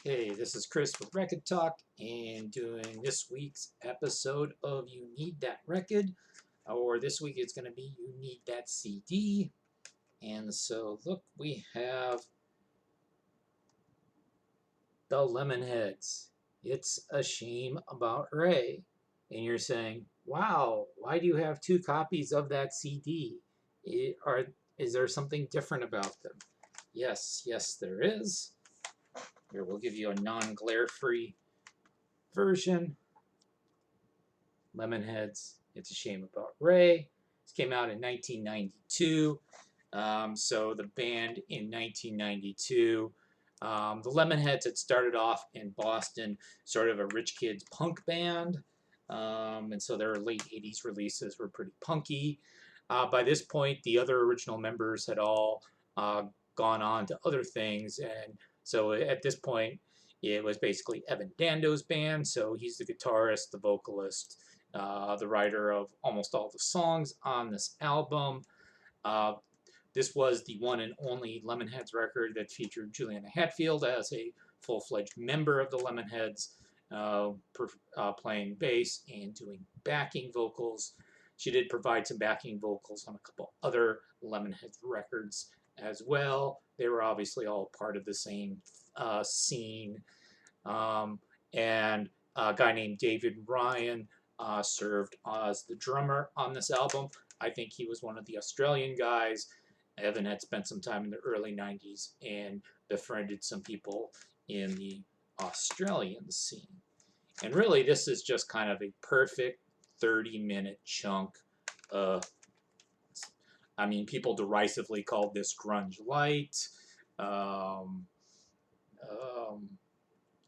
Hey, this is Chris with Rekkid Talk and doing this week's episode of You Need That Rekkid, or this week it's going to be You Need That CD. And so, look, we have the Lemonheads. It's a shame about Ray. And you're saying, wow, why do you have two copies of that CD? Is there something different about them? Yes, there is. Here, we'll give you a non-glare free version. Lemonheads, It's a Shame About Ray. This came out in 1992. So the band in 1992, the Lemonheads had started off in Boston, sort of a rich kids punk band. And so their late 80s releases were pretty punky. By this point, the other original members had all gone on to other things. And so at this point, it was basically Evan Dando's band. So he's the guitarist, the vocalist, the writer of almost all the songs on this album. This was the one and only Lemonheads record that featured Juliana Hatfield as a full-fledged member of the Lemonheads, playing bass and doing backing vocals. She did provide some backing vocals on a couple other Lemonheads records as well. They were obviously all part of the same scene. And a guy named David Ryan served as the drummer on this album. I think he was one of the Australian guys. Evan had spent some time in the early 90s and befriended some people in the Australian scene. And really, this is just kind of a perfect 30-minute chunk. People derisively called this grunge-lite.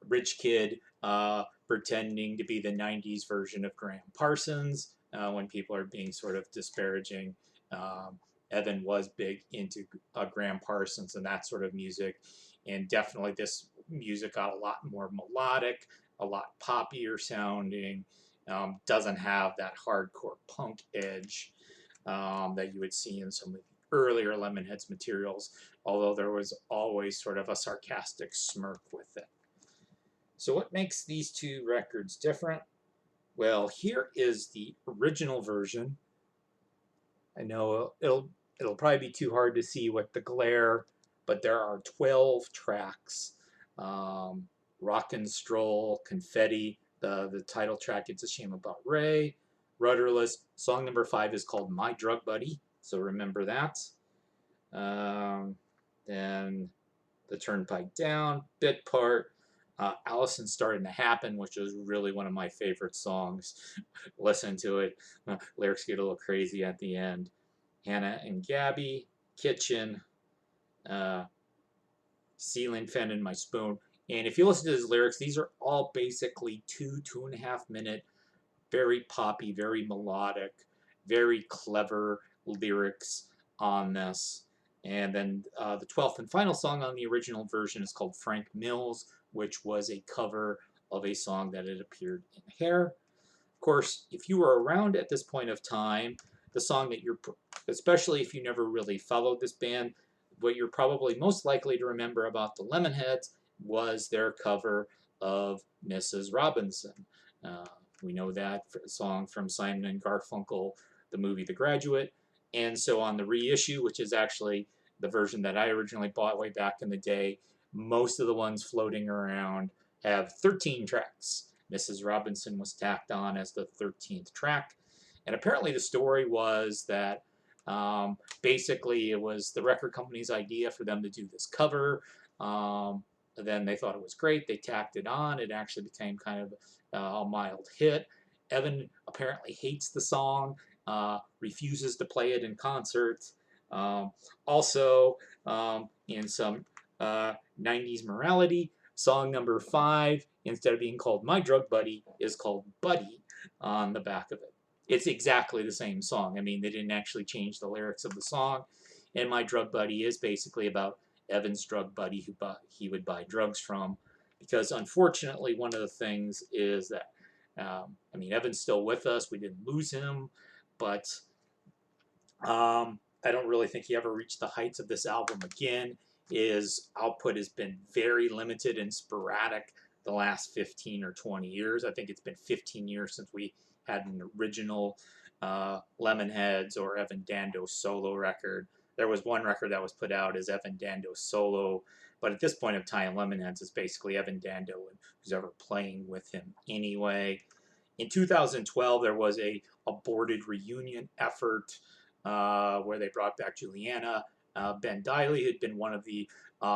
Rich kid pretending to be the 90s version of Graham Parsons when people are being sort of disparaging. Evan was big into Graham Parsons and that sort of music, and definitely this music got a lot more melodic, a lot poppier sounding, doesn't have that hardcore punk edge that you would see in some of the earlier Lemonheads materials, although there was always sort of a sarcastic smirk with it. So what makes these two records different? Well, here is the original version. I know it'll probably be too hard to see with the glare, but there are 12 tracks. Rock and Stroll, Confetti, the title track, It's a Shame About Ray, Rudderless. Song number 5 is called My Drug Buddy, so remember that. Then The Turnpike Down, Bit Part, Allison's Starting to Happen, which is really one of my favorite songs. Listen to it. Lyrics get a little crazy at the end. Hannah and Gabby, Kitchen, Ceiling Fan and My Spoon. And if you listen to his lyrics, these are all basically 2.5 minute, very poppy, very melodic, very clever lyrics on this. And then the 12th and final song on the original version is called Frank Mills, which was a cover of a song that had appeared in Hair. Of course, if you were around at this point of time, the song that especially if you never really followed this band, what you're probably most likely to remember about the Lemonheads was their cover of Mrs. Robinson. We know that song from Simon and Garfunkel, the movie The Graduate. And so on the reissue, which is actually the version that I originally bought way back in the day, most of the ones floating around have 13 tracks. Mrs. Robinson was tacked on as the 13th track. And apparently the story was that basically it was the record company's idea for them to do this cover. Then they thought it was great. They tacked it on. It actually became kind of a mild hit. Evan apparently hates the song, refuses to play it in concerts. Also, in some 90s morality, song number 5, instead of being called My Drug Buddy, is called Buddy on the back of it. It's exactly the same song. I mean, they didn't actually change the lyrics of the song. And My Drug Buddy is basically about Evan's drug buddy who he would buy drugs from. Because unfortunately, one of the things is that, Evan's still with us. We didn't lose him. But I don't really think he ever reached the heights of this album again. his output has been very limited and sporadic the last 15 or 20 years. I think it's been 15 years since we had an original Lemonheads or Evan Dando solo record. There was one record that was put out as Evan Dando solo, but at this point of time, Lemonheads is basically Evan Dando and who's ever playing with him anyway. In 2012, there was a aborted reunion effort where they brought back Juliana. Ben Diley had been one of the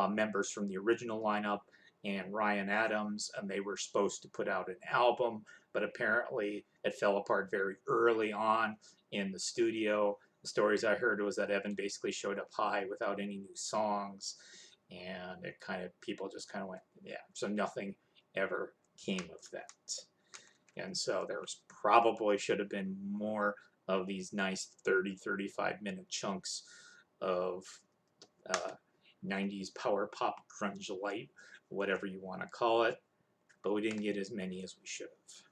members from the original lineup, and Ryan Adams, and they were supposed to put out an album, but apparently it fell apart very early on in the studio. The stories I heard was that Evan basically showed up high without any new songs, and it kind of people just kind of went, yeah. So nothing ever came of that. And so there was probably should have been more of these nice 30-35 minute chunks of 90s power pop grunge-lite, whatever you want to call it, but we didn't get as many as we should have.